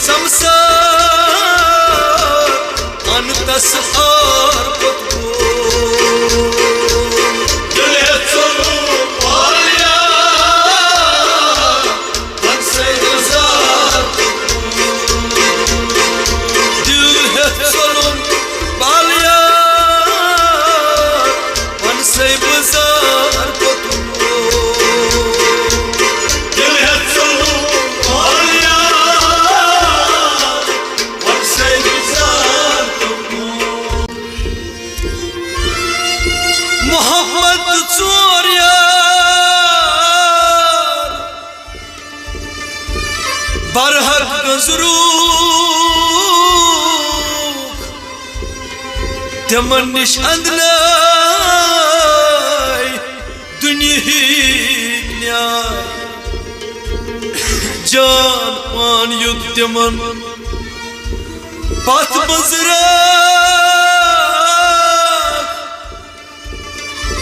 संसार अनतस आर पतको दिल है चलो बालिया मन से गुजार दिल है चलो बालिया मन से गुजार बरहक गजरूक तमन निश अंदनाय दुनिया न्याय जान मान युद्ध तमन पथ बजराक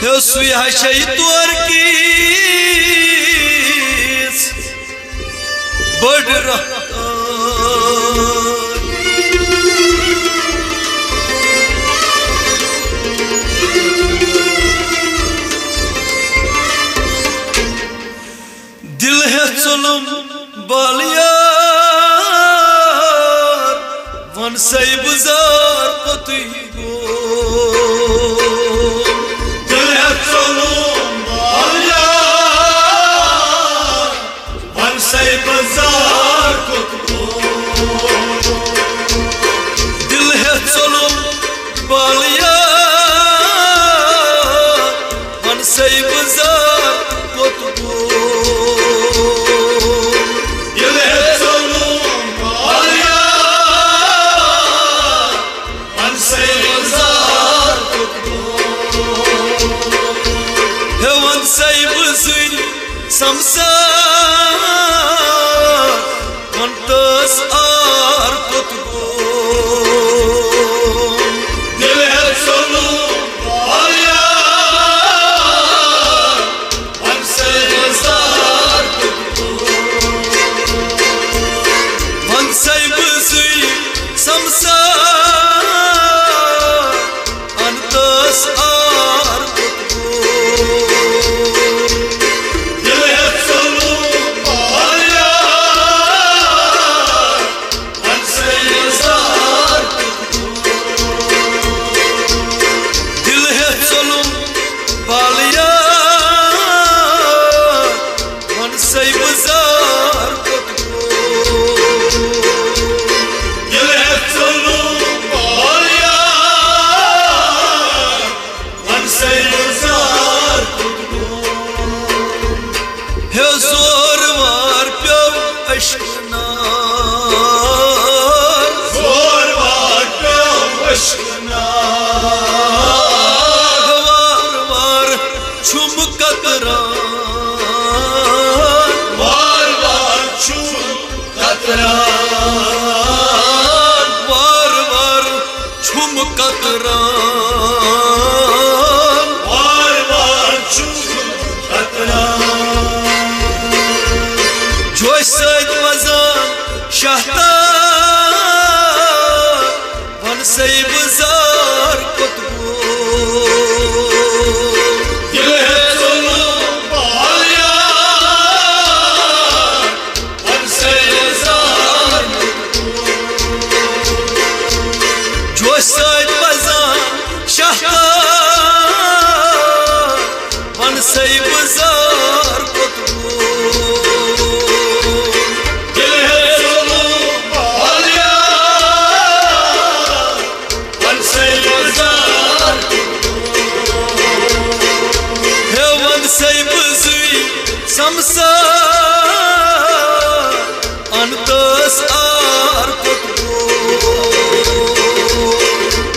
हे सुया शैतवर की बड़ दिल है चलम बालिया वन से बुजार पति गो दिल है चलम बालिया वन से बुजार दिल है चलम बालिया वन से बुजार पतको दिल है चलम बालिया वन से बुजार पतको हे वन से बुझुन संसार अनतस आर पतको दिल है चलो बालिया वन से गुजार पतको वन से बुझुन संसार अनतस आर पतको दिल है चलो बालिया वन से गुजार दिल है चलो बालिया वन से गुजार दिल है चलो बालिया वन से गुजार हे जोर मार प्यो अश्कनार जोर मार प्यो अश्कनार वार वार छुम कतरान वार वार छुम कतरान वार वार छुम कतरान वार वार छुम कतरान जोश सद वजान शहतार वन से बुजार पतको दिल है चलो बालिया वन से गुजार जोश सद वजान शहतार वन से बुजार पतको दिल है चलो बालिया वन से गुजार हे वन से बुझुन संसार अनतस आर पतको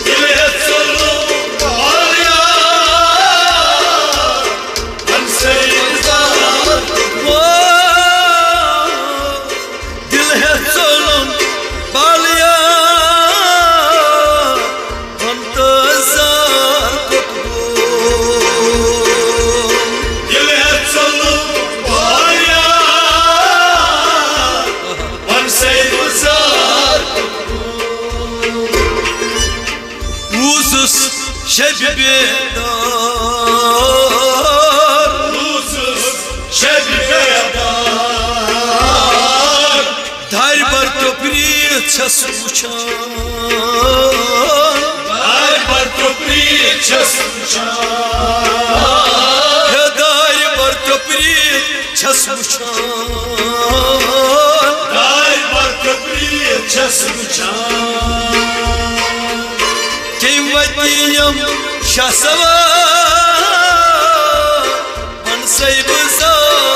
दिल है चलो बालिया वन से गुजार दिल है चलो बालिया अनतस आर पतको दिल है चलो बालिया छस वुछान दार बर्त प्रीत छस वुछान दार बर्त प्रीत छस वुछान दार बर्त प्रीत छस वुछान केम वतीयम शासवार मनसे बजार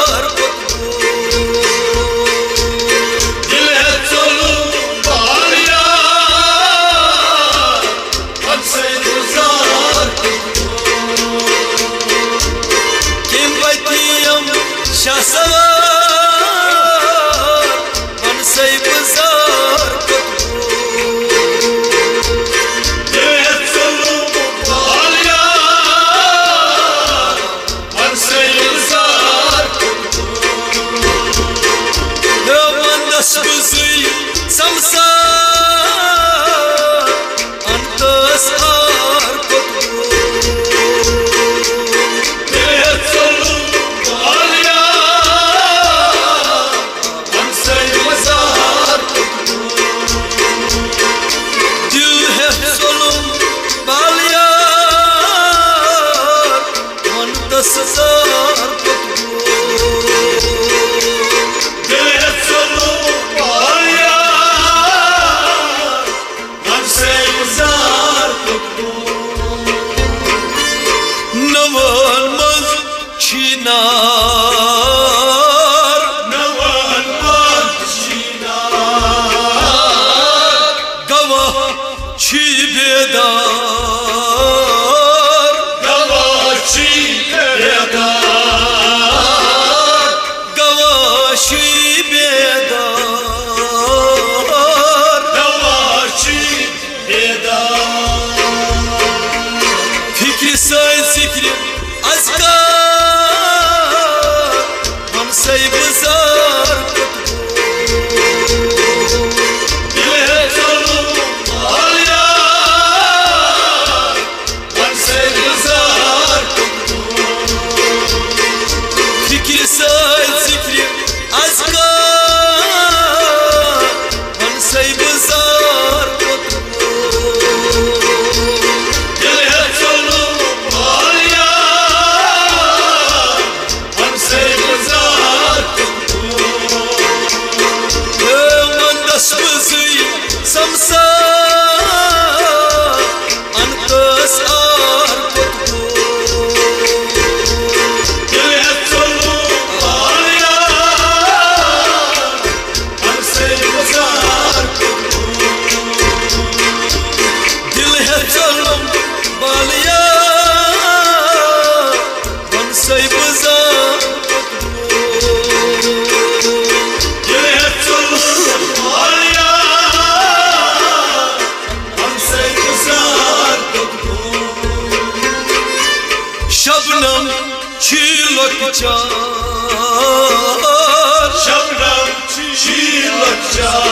Şabnam çilakçar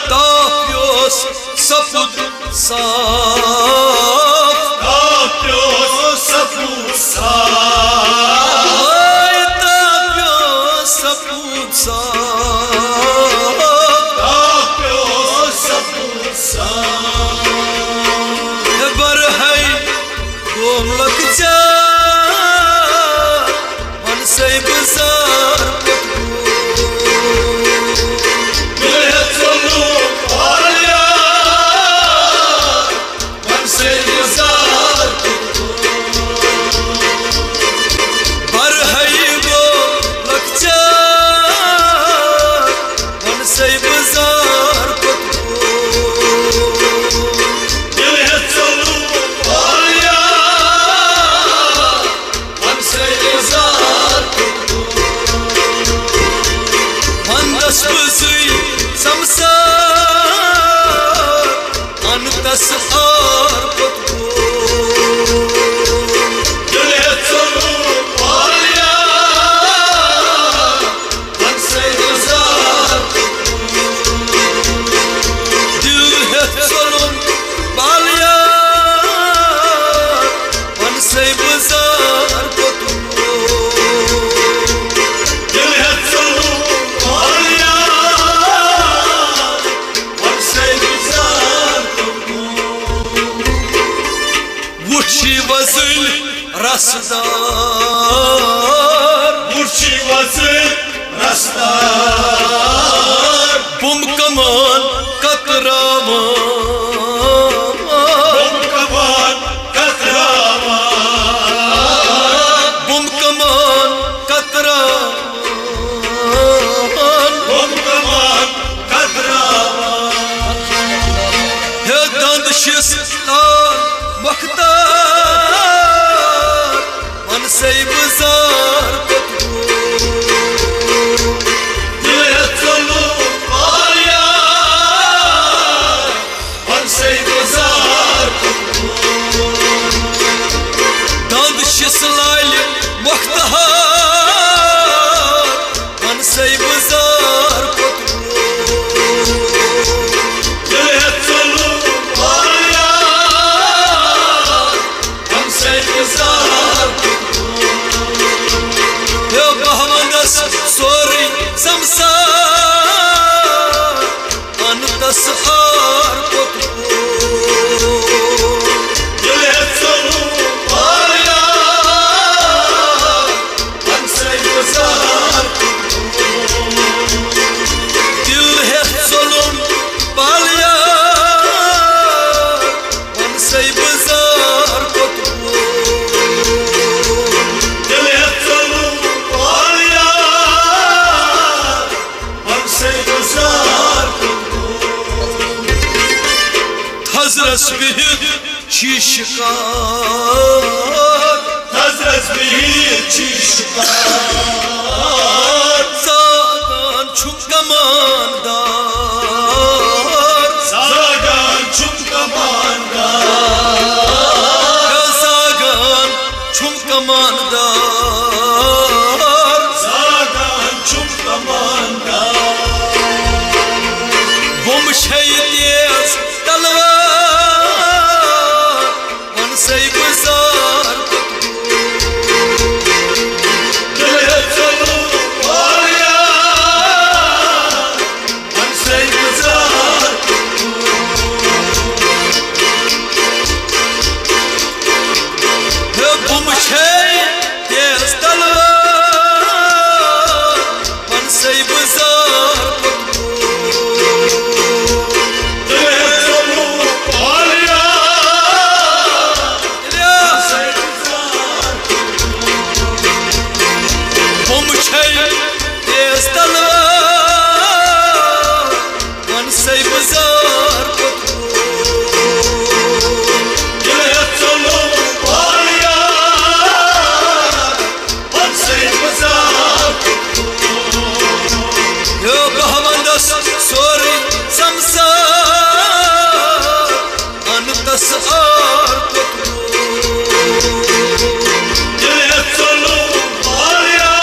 Tapyos sapud saf Tapyos sapud saf Ay tapyos sapud saf Tapyos sapud saf Barhay gomlakça Say bazar रसदार Burçi vazır rastlar Bum kaman katraman Bom kaman katraman Bum kaman katraman Bom kaman katraman He dandışıstan muhtar Man seybizar kutbu Dile tolu var ya Pansey bazar Dandışıslaylı muhtar Man seybizar kutbu Dile tolu var ya Pansey bazar He bahmandas sori samsar Anıdas ar kutbu Dile tolu var ya Pansey bazar Dil het solum balya Man seybizar kutbu Dile tolu var ya Pansey bazar Hazres bihid şişkar Hazret bir çişkar Zagan çumkamandar Zagan çumkamandar Zagan çumkamandar Zagan çumkamandar Bum şeydiyaz talvar Man seybizar Dile tolu var ya Pansey bazar Bum şeydiyaz talvar Man seybizar Dile tolu var ya Pansey bazar Bum şeydiyaz talvar Man seybizar Dile tolu var ya Pansey bazar Yo bahmandas sori samsar Anıdas ar Dile tolu var ya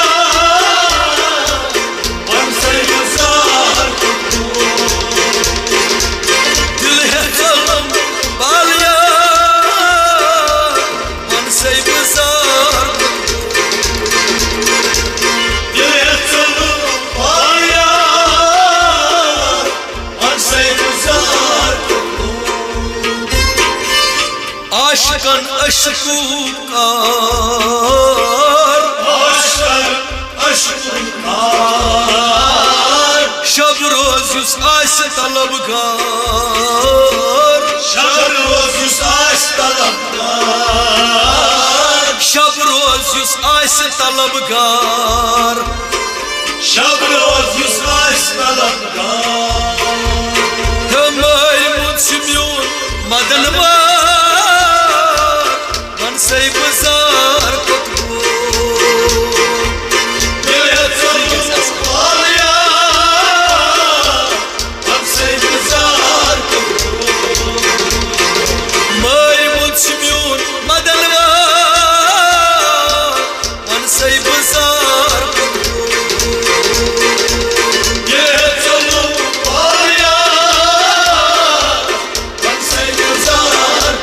Pansey bazar Dil hetalım balya Man seybizar Dile tolu var ya Pansey bazar Aşkan aşku kar Aşklar aşkın kar Şabroz yüz ayse talabgar Şarroz yüz aç talaplar Şabroz yüz ayse talabgar Şarroz yüz aç talaplar Maymun Simyon madanvar Man seybizar kutbu Dile tolu var ya Pansey bazar Maymun Simyon madanvar Man seybizar kutbu Dile tolu var ya Pansey bazar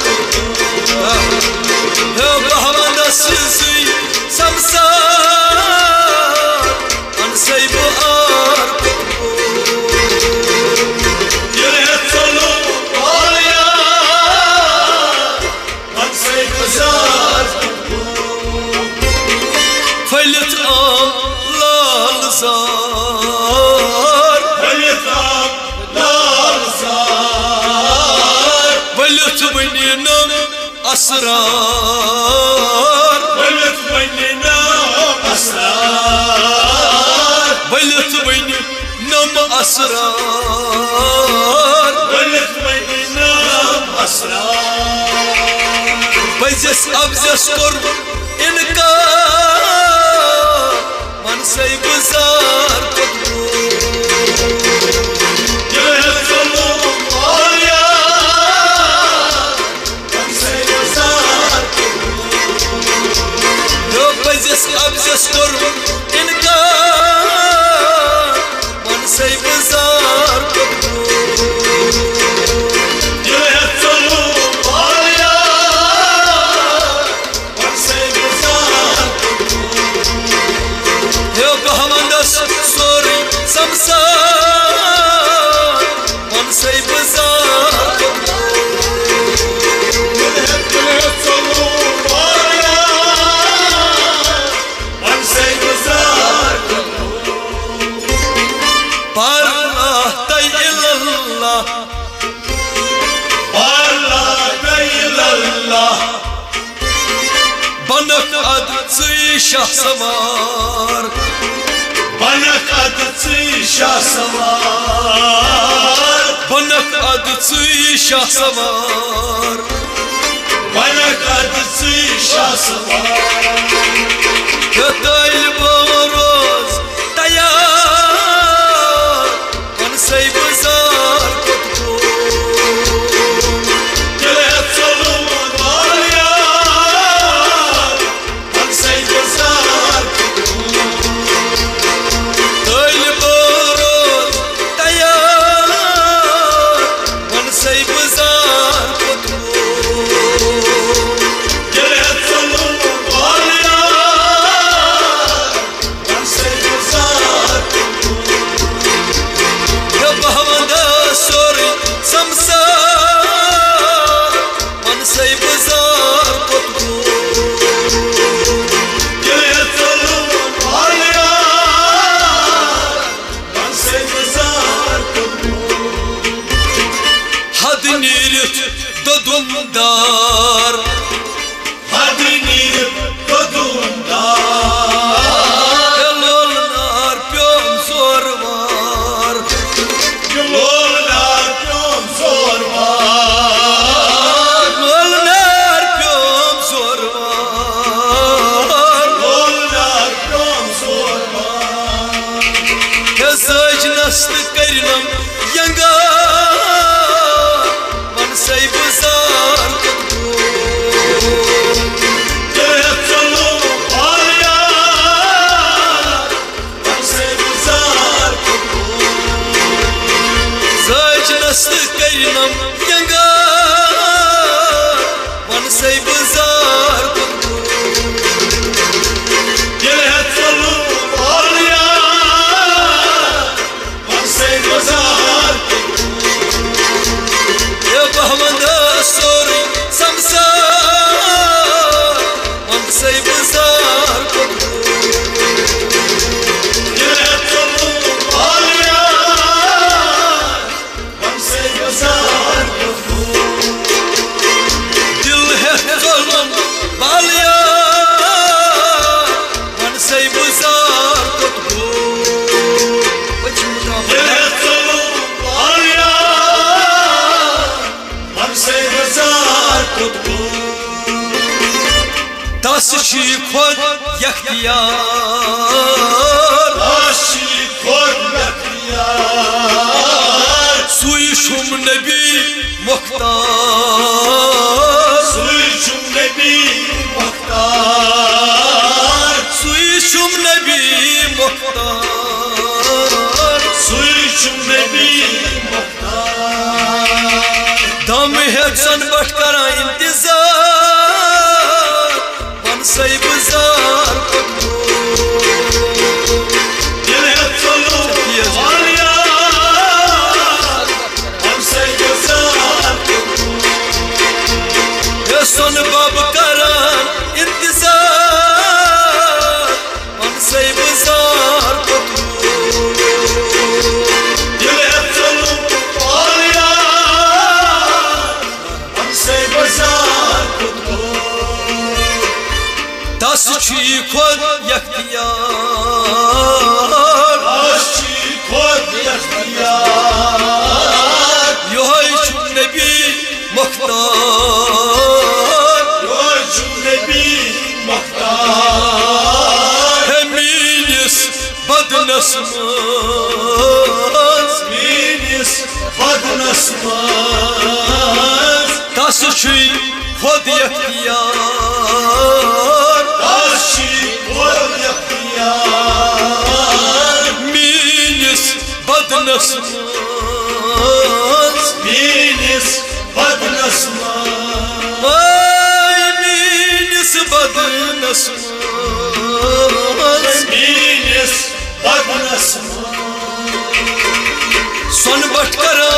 Bahman नाम लाल jar वलित नाम लाल jar वलित वनि नाम असरार वलित वनि नाम असरार वलित वनि नाम असरार वलित वनि नाम Asrar बजस अफजस core इनकार मन से गुजार बजस अफजस कोर इनकार मन से गुजार सोरी संसार मन से गुजार बनक अद शाह सवार बनक अद शाह सवार बनक अद शाह सवार बनक अद शाह सवार तैल रोज तैयार मन से गुजार ददुमदार हदनीर ददुमदार लोलनार प्योम जोरवार लोलनार प्योम जोरवार लोलनार प्योम जोरवार लोलनार प्योम जोरवार सज नस्त करनम यंगा मन से गुजार करनम यंगा मन से गुजार बहमद सोरी संसार मन से गुजार दिल है जुल्म वालिया मन से गुजार दस खुद यख्तियार सुई शुम नबी मुख्तार सुई शुम नबी मुख्तार सुई शुम नबी मुख्तार सुई शुम नबी मुख्तार दम है सन बट करा इंतजार मन से गुजार सुन बब करान इंतजार मन से manasmaz Minis vadnasmaz Taşı çüy Hod yaktiyar Taşı kol yaktiyar Minis badnasmaz Minis vadnasmaz Ay minis badnasmaz Minis vadnasmaz Son batkara